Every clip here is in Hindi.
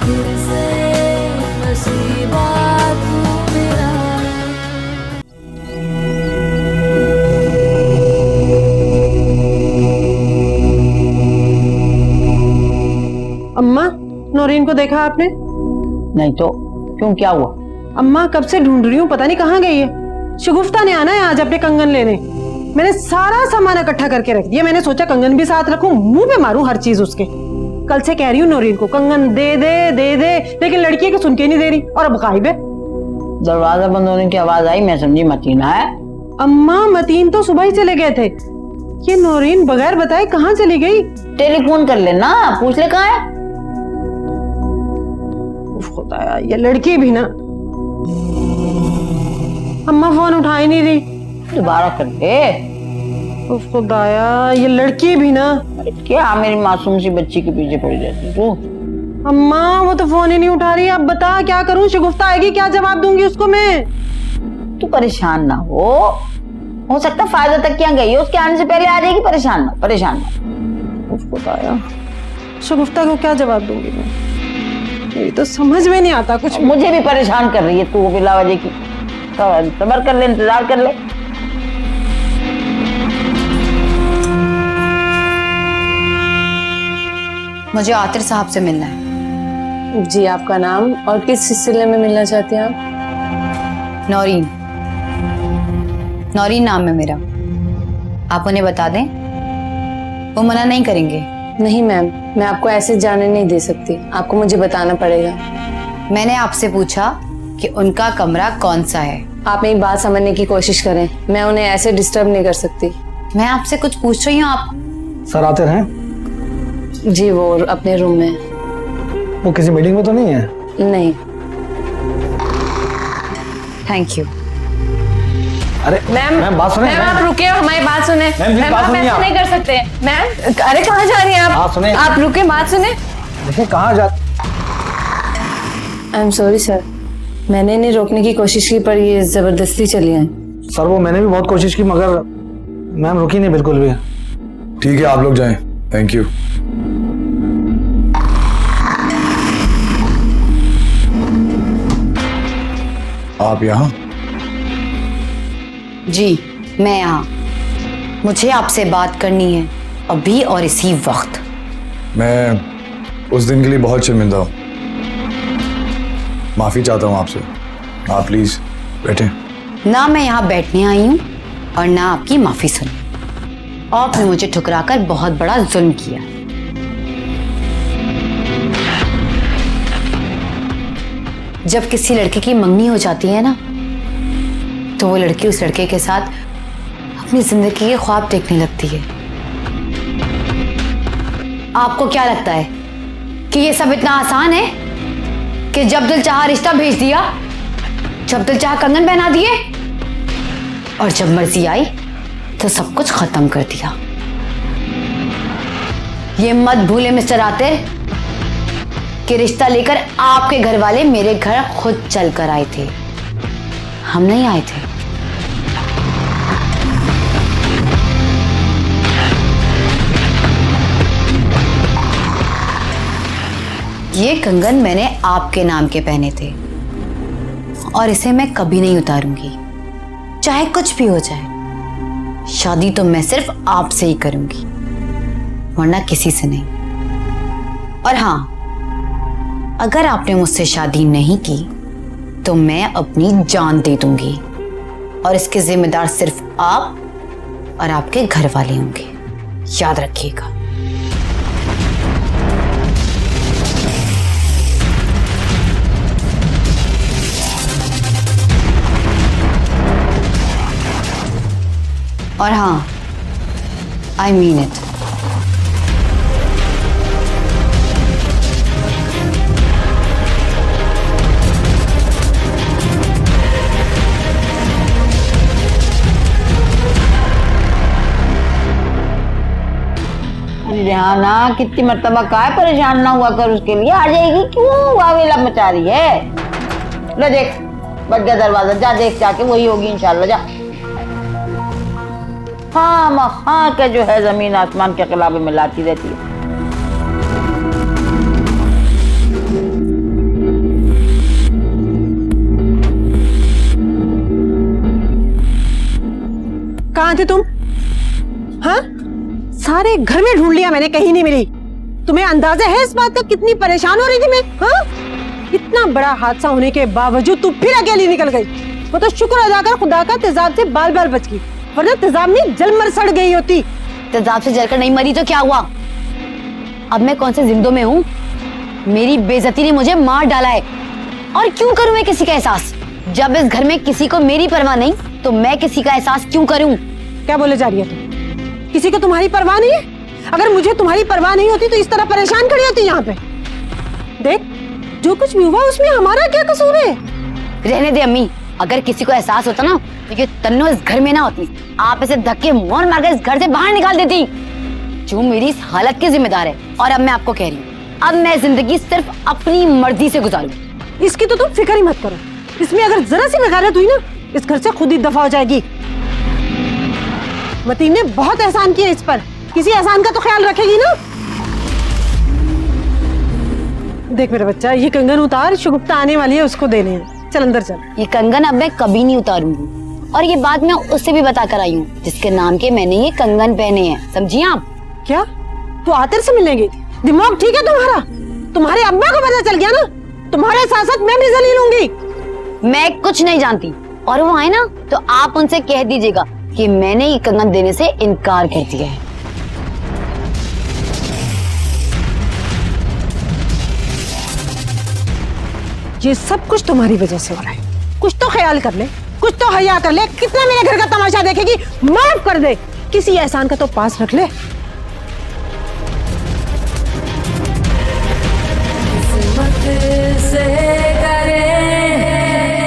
फिर से नसीबा तू मेरा। अम्मा, नौरीन को देखा आपने? नहीं तो क्यों, क्या हुआ? अम्मा कब से ढूंढ रही हूँ, पता नहीं कहाँ गई है। शगुफ्ता ने आना है आज अपने कंगन लेने। मैंने सारा सामान इकट्ठा करके रख दिया। मैंने सोचा कंगन भी साथ रखूं, मुंह पे मारूं हर चीज उसके। कल से कह रही हूँ नौरीन को कंगन दे दे दे दे, लेकिन लड़की की सुन के नहीं दे रही और अब गायब है। दरवाजा बंद होने की आवाज आई, मैं समझी मतीन है। अम्मा मतीन तो सुबह ही चले गए थे। ये नौरीन बगैर बताए कहाँ चली गई? टेलीफोन कर लेना, पूछ ले कहाँ है। उफ खुदाया, ये लड़की भी ना। अम्मा फोन उठा ही नहीं रही। दोबारा कर दे। उफ खुदाया, ये लड़की भी ना। अरे क्या मेरी मासूम सी बच्ची के पीछे पड़ी रहती तू? अम्मा वो तो फोन ही नहीं उठा रही। अब बता क्या करूं? शगुफ्ता आएगी, क्या जवाब दूंगी उसको मैं? तू परेशान ना हो सकता फायदा तक क्या गई है, उसके आने से पहले आ जाएगी। परेशान ना। उफ खुदाया, शगुफ्ता को क्या जवाब दूंगी मैं? ये तो समझ में नहीं आता कुछ। मुझे भी परेशान कर रही है तू बिला वजह की। सबर कर ले, इंतजार कर ले। मुझे आतिर साहब से मिलना है। जी, आपका नाम और किस सिलसिले में मिलना चाहते हैं आप? नौरीन, नौरीन नाम है मेरा। आप उन्हें बता दें, वो मना नहीं करेंगे। नहीं मैम, मैं आपको ऐसे जाने नहीं दे सकती, आपको मुझे बताना पड़ेगा। मैंने आपसे पूछा कि उनका कमरा कौन सा है। आप मेरी बात समझने की कोशिश करें, मैं उन्हें ऐसे डिस्टर्ब नहीं कर सकती। मैं आपसे कुछ पूछ रही हूँ, आप। सर आतिर हैं? जी, वो अपने रूम में। वो किसी मीटिंग में तो नहीं है? नहीं। Thank you. अरे मैम बात सुने। मैम आप रुके, हमारी बात सुने। मैम बात आप सुनिए। ऐसे नहीं कर सकते मैम। अरे कहाँ जा रही हैं हाँ, आप? सुने। आप रुके, बात सुने। देखिए कहाँ जा। आई एम सॉरी सर, मैंने इन्हें रोकने की कोशिश की पर ये जबरदस्ती चली आई। सर वो मैंने भी बहुत कोशिश की मगर मैम रुकी नहीं बिल्कुल भी। ठीक है आप लोग जाएं। Thank you. आप यहाँ? जी, मैं यहाँ। मुझे आपसे बात करनी है, अभी और इसी वक्त। मैं उस दिन के लिए बहुत शर्मिंदा हूँ। माफी चाहता हूँ आपसे। आप प्लीज बैठें। ना मैं यहाँ बैठने आई हूँ और ना आपकी माफी सुनी। आपने मुझे ठुकराकर बहुत बड़ा जुल्म किया। जब किसी लड़के की मंगनी हो जाती है ना, तो वो लड़की उस लड़के के साथ अपनी जिंदगी के ख्वाब देखने लगती है। आपको क्या लगता है कि ये सब इतना आसान है कि जब दिल चाहा रिश्ता भेज दिया, जब दिल चाहा कंगन पहना दिए और जब मर्जी आई तो सब कुछ खत्म कर दिया? ये मत भूले मिस्टर आतिर कि रिश्ता लेकर आपके घर वाले मेरे घर खुद चल कर आए थे, हम नहीं आए थे। ये कंगन मैंने आपके नाम के पहने थे और इसे मैं कभी नहीं उतारूंगी, चाहे कुछ भी हो जाए। शादी तो मैं सिर्फ आपसे ही करूंगी, वरना किसी से नहीं। और हाँ, अगर आपने मुझसे शादी नहीं की तो मैं अपनी जान दे दूंगी और इसके जिम्मेदार सिर्फ आप और आपके घर वाले होंगे, याद रखिएगा। और हाँ, आई मीन इट। रेहाना कितनी मर्तबा काय परेशान ना हुआ कर, उसके लिए आ जाएगी। क्यों वावेला मचा रही है? ले देख, बच गया दरवाजा, जा देख जाके, वही होगी इंशाल्लाह। जा। हाँ के जो है जमीन आसमान के खिलाफ में लाती रहती है। थे तुम? हाँ, सारे घर में ढूंढ लिया मैंने, कहीं नहीं मिली। तुम्हें अंदाजा है इस बात का कितनी परेशान हो रही थी मैं? हाँ, इतना बड़ा हादसा होने के बावजूद तू फिर अकेली निकल गई। वो तो शुक्र अदा कर खुदा का, तेजाब से बाल बाल बच गई, वरना तेजाब में जल मर सड़ गई होती। तेजाब से जलकर नहीं मरी तो क्या हुआ? अब मैं कौन से जिंदों में हूँ? मेरी बेइज्जती ने मुझे मार डाला है। और क्यों करूं मैं किसी का एहसास? जब इस घर में किसी को मेरी परवाह नहीं, तो मैं किसी का एहसास क्यों करूं? क्या बोले जा रही है तुम? किसी को तुम्हारी परवाह नहीं है? अगर मुझे तुम्हारी परवाह नहीं होती तो इस तरह परेशान खड़ी होती यहाँ पे। देख, जो कुछ भी हुआ उसमें हमारा क्या कसूर है? रहने दे अम्मी, अगर किसी को एहसास होता ना तो ये तन्नो इस घर में ना होती। आप इसे धक्के मार मार कर इस घर से बाहर निकाल देती, जो मेरी इस हालत की जिम्मेदार है। और अब मैं आपको कह रही हूँ, अब मैं जिंदगी सिर्फ अपनी मर्जी से गुजारूं। इसकी तो तुम फिक्र ही मत करो, इसमें अगर जरा सी बगावत हुई ना, इस घर से खुद ही दफा हो जाएगी। मतीन ने बहुत एहसान किया इस पर, किसी एहसान का तो ख्याल रखेगी ना। देख मेरा बच्चा, ये कंगन उतार, शुगुफ्ता आने वाली है, उसको देने हैं। चल अंदर चल। ये कंगन अब मैं कभी नहीं उतारूंगी, और ये बात मैं उससे भी बता कर आई हूँ जिसके नाम के मैंने ये कंगन पहने हैं, समझिए आप? क्या तू आतिर से मिलने गई थी? दिमाग ठीक है तुम्हारा? तुम्हारे अब्बा को पता चल गया ना, तुम्हारे साथ साथ मैं भी जलील होंगी। मैं कुछ नहीं जानती, और वो आए ना तो आप उनसे कह दीजिएगा कि मैंने ये कंगन देने से इनकार कर दिया है। ये सब कुछ तुम्हारी वजह से हो रहा है। कुछ तो ख्याल कर ले, कुछ तो हया कर ले। कितना मेरे घर का तमाशा देखेगी? माफ कर दे, किसी एहसान का तो पास रख ले। किस्मत से करे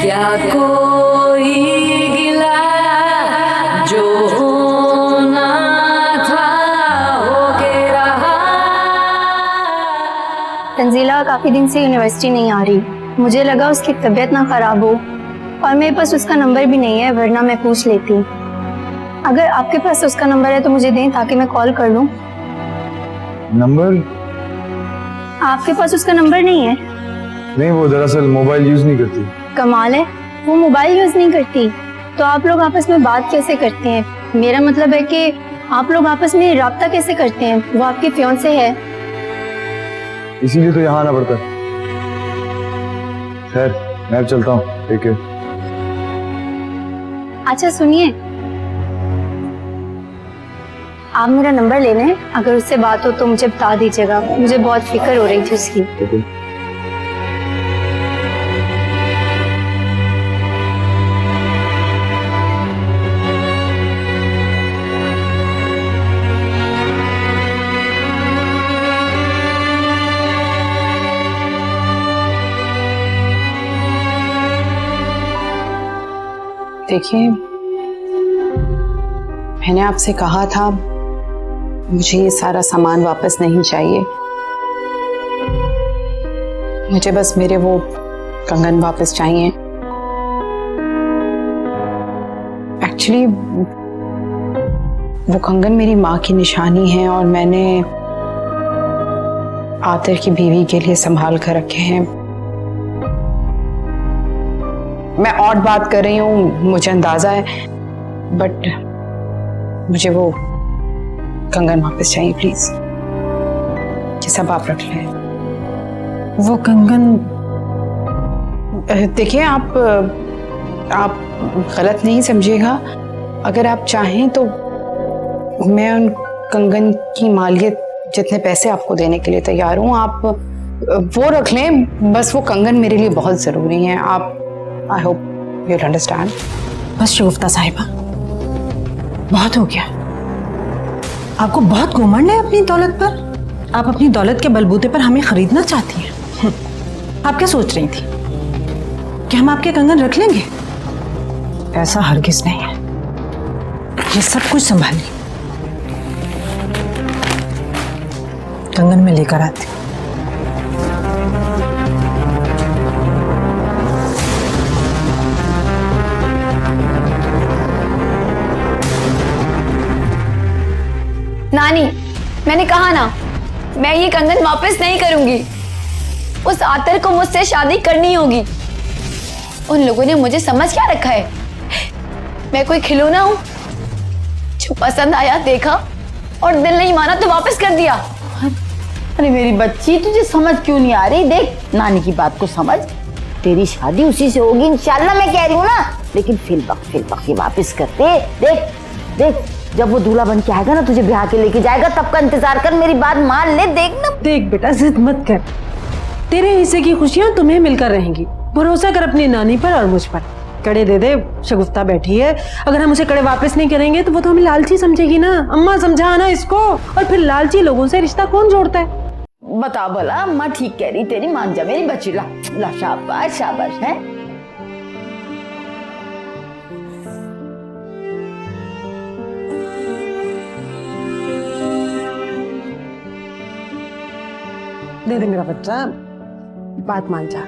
क्या कोई गिला, जो होना था होके रहा। तंजीला काफी दिन से यूनिवर्सिटी नहीं आ रही। मुझे लगा उसकी तबीयत ना खराब हो, और मेरे पास उसका नंबर भी नहीं है, वरना मैं पूछ लेती। अगर आपके पास उसका नंबर है तो मुझे दें ताकि मैं कॉल कर लूं। नंबर? आपके पास उसका नंबर नहीं है? नहीं, वो दरअसल मोबाइल यूज नहीं करती। कमाल है, वो मोबाइल यूज नहीं करती, तो आप लोग आपस में बात कैसे करते हैं? मेरा मतलब है कि आप लोग आपस में राब्ता कैसे करते हैं? वो आपकी फियांसे है। इसीलिए तो यहाँ आना पड़ता है। खैर, मैं अब चलता हूँ, ठीक है? अच्छा सुनिए, आप मेरा नंबर ले लें, अगर उससे बात हो तो मुझे बता दीजिएगा। मुझे बहुत फिक्र हो रही थी उसकी। ठीक है। देखिए, मैंने आपसे कहा था मुझे ये सारा सामान वापस नहीं चाहिए। मुझे बस मेरे वो कंगन वापस चाहिए। एक्चुअली वो कंगन मेरी माँ की निशानी है, और मैंने आतिर की बीवी के लिए संभाल कर रखे हैं। मैं और बात कर रही हूँ, मुझे अंदाजा है, बट मुझे वो कंगन वापस चाहिए प्लीज। ये सब आप रख लें। वो कंगन? देखिए, आप गलत नहीं समझिएगा। अगर आप चाहें तो मैं उन कंगन की मालियत जितने पैसे आपको देने के लिए तैयार हूँ, आप वो रख लें। बस वो कंगन मेरे लिए बहुत जरूरी है। आप, आई होप यू अंडरस्टैंड। बस शुगुफ्ता साहिबा, बहुत हो गया। आपको बहुत घमंड है अपनी दौलत पर। आप अपनी दौलत के बलबूते पर हमें खरीदना चाहती हैं। आप क्या सोच रही थी कि हम आपके कंगन रख लेंगे? ऐसा हरगिज नहीं है। ये सब कुछ संभालिए, कंगन में लेकर आती हूँ। नानी, मैंने कहा ना, मैं ये कंगन वापस नहीं करूंगी। उस आतर को मुझसे शादी करनी होगी। उन लोगों ने मुझे समझ क्या रखा है? मैं कोई खिलौना हूं? जो पसंद आया देखा और दिल नहीं माना तो वापस कर दिया। अरे मेरी बच्ची, तुझे समझ क्यों नहीं आ रही? देख, नानी की बात को समझ। तेरी शादी उसी से होगी इंशाल्लाह, मैं कह रही हूँ ना। लेकिन फिल वक्त ये वापस करते। देख देख, जब वो दूल्हा बन के आएगा ना, तुझे ब्याह के लेके जाएगा, तब का इंतजार कर। मेरी बात मान ले। देख ना। देख बेटा, जिद मत कर, तेरे हिस्से की खुशियां तुम्हें मिलकर रहेंगी। भरोसा कर अपनी नानी पर और मुझ पर। कड़े दे दे, शगुफ्ता बैठी है। अगर हम उसे कड़े वापस नहीं करेंगे तो वो तो हमें लालची समझेगी ना। अम्मा समझाना इसको। और फिर लालची लोगों से रिश्ता कौन जोड़ता है? बता भला, अम्मा ठीक कह रही, तेरी मान जा मेरी बच्ची। ला ला, शाबाश शाबाश है। दे दे मेरा बच्चा, बात मान जा।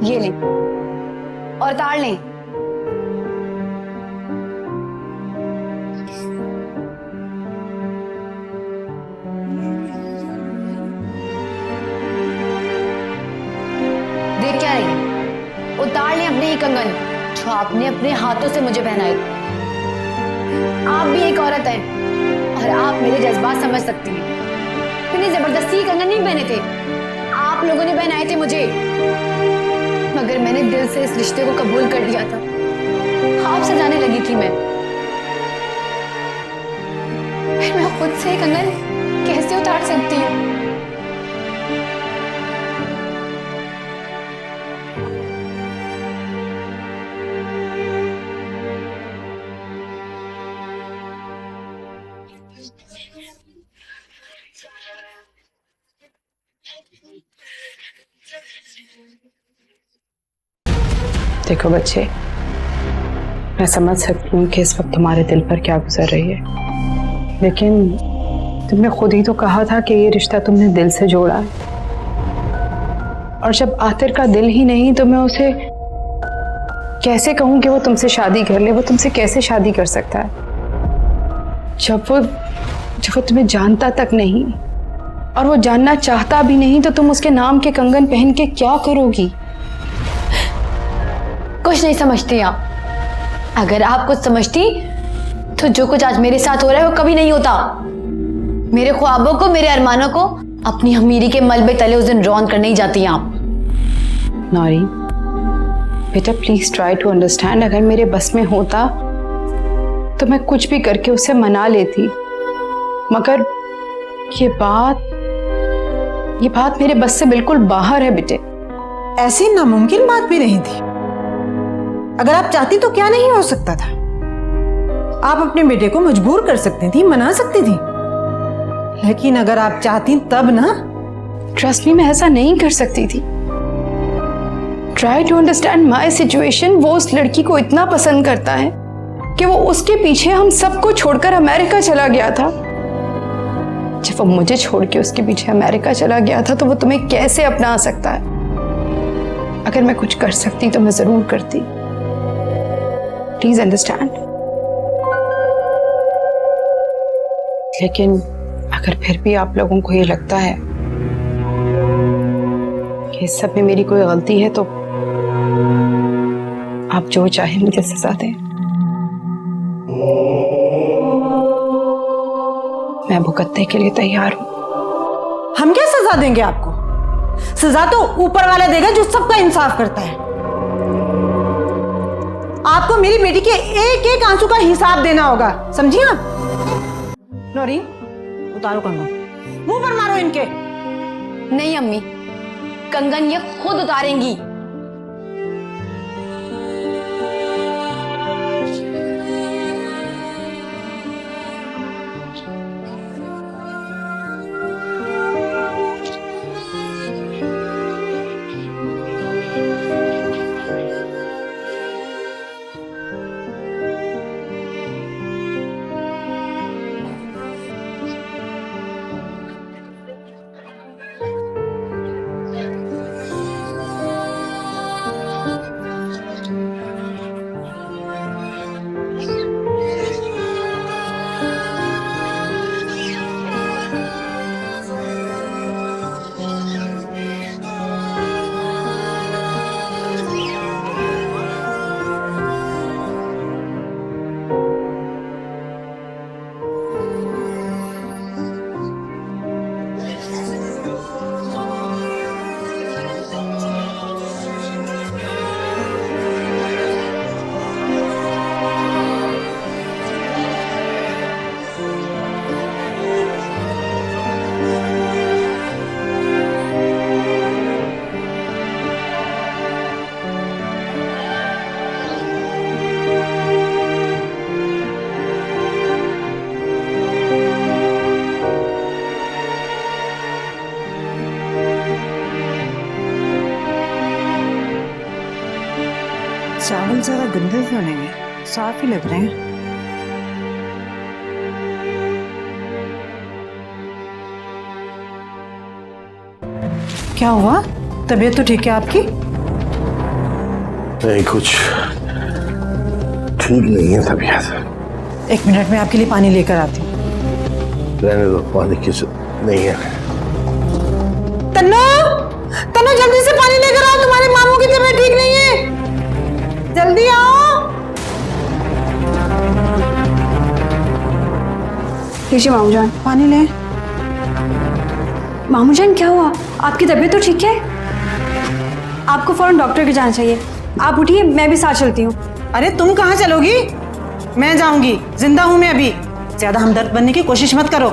ये लें और तार लें। देख क्या रही, उतार लें अपने ही कंगन जो आपने अपने हाथों से मुझे पहनाए। आप भी एक औरत हैं और आप मेरे जज्बात समझ सकती हैं। मैंने जबरदस्ती कंगन नहीं पहने थे, आप लोगों ने पहनाए थे मुझे। मगर मैंने दिल से इस रिश्ते को कबूल कर लिया था। आपसे जाने लगी थी मैं। फिर मैं खुद से कंगन कैसे उतार सकती हूँ? देखो बच्चे, मैं समझ सकती हूँ कि इस वक्त तुम्हारे दिल पर क्या गुजर रही है, लेकिन तुमने खुद ही तो कहा था कि ये रिश्ता तुमने दिल से जोड़ा है। और जब आखिर का दिल ही नहीं, तो मैं उसे कैसे कहूँ कि वो तुमसे शादी कर ले? वो तुमसे कैसे शादी कर सकता है जब वो तुम्हें जानता तक नहीं, और वो जानना चाहता भी नहीं? तो तुम उसके नाम के कंगन पहन के क्या करोगी? कुछ नहीं समझती आप। अगर आप कुछ समझती तो जो कुछ आज मेरे साथ हो रहा है वो कभी नहीं होता। मेरे ख्वाबों को, मेरे अरमानों को अपनी अमीरी के मलबे तले उस दिन रौन कर नहीं जाती आप। नौरी बेटा, प्लीज ट्राई टू अंडरस्टैंड। अगर मेरे बस में होता तो मैं कुछ भी करके उसे मना लेती, मगर ये बात मेरे बस से बिल्कुल बाहर है बेटे। ऐसी नामुमकिन बात भी नहीं थी। अगर आप चाहती तो क्या नहीं हो सकता था। आप अपने बेटे को मजबूर कर सकती थी, मना सकती थी। लेकिन अगर आप चाहती तब ना। ट्रस्ट मी, मैं ऐसा नहीं कर सकती थी। Try to understand my situation. वो उस लड़की को इतना पसंद करता है कि वो उसके पीछे हम सबको छोड़कर अमेरिका चला गया था। जब वो मुझे छोड़ के उसके पीछे अमेरिका चला गया था, तो वो तुम्हें कैसे अपना सकता है? अगर मैं कुछ कर सकती तो मैं जरूर करती। Please understand. लेकिन अगर फिर भी आप लोगों को ये लगता है कि इस सब में मेरी कोई गलती है, तो आप जो चाहे मुझे सजा दें। मैं भुगतने के लिए तैयार हूं। हम क्या सजा देंगे आपको? सजा तो ऊपर वाला देगा जो सबका इंसाफ करता है। आपको मेरी बेटी के एक एक आंसू का हिसाब देना होगा, समझी आप? नौरी, उतारो कंगन, मुंह पर मारो इनके। नहीं अम्मी, कंगन ये खुद उतारेंगी। जरा गंदे क्यों नहीं है, साफ ही लग रहे हैं। क्या हुआ, तबीयत तो ठीक है आपकी? नहीं, कुछ ठीक नहीं है तबीयत। 1 मिनट में आपके लिए पानी लेकर आती हूँ। रहने दो, पानी की नहीं है। तन्नो, तन्नो जल्दी से पानी लेकर आओ, तुम्हारे मामू की तबीयत ठीक नहीं है, जल्दी आओ। लीजिए मामू जान। पानी ले। मामू जान क्या हुआ, आपकी तबीयत तो ठीक है? आपको फौरन डॉक्टर के जाना चाहिए। आप उठिए, मैं भी साथ चलती हूँ। अरे तुम कहाँ चलोगी? मैं जाऊंगी, जिंदा हूं मैं अभी। ज्यादा हमदर्द बनने की कोशिश मत करो।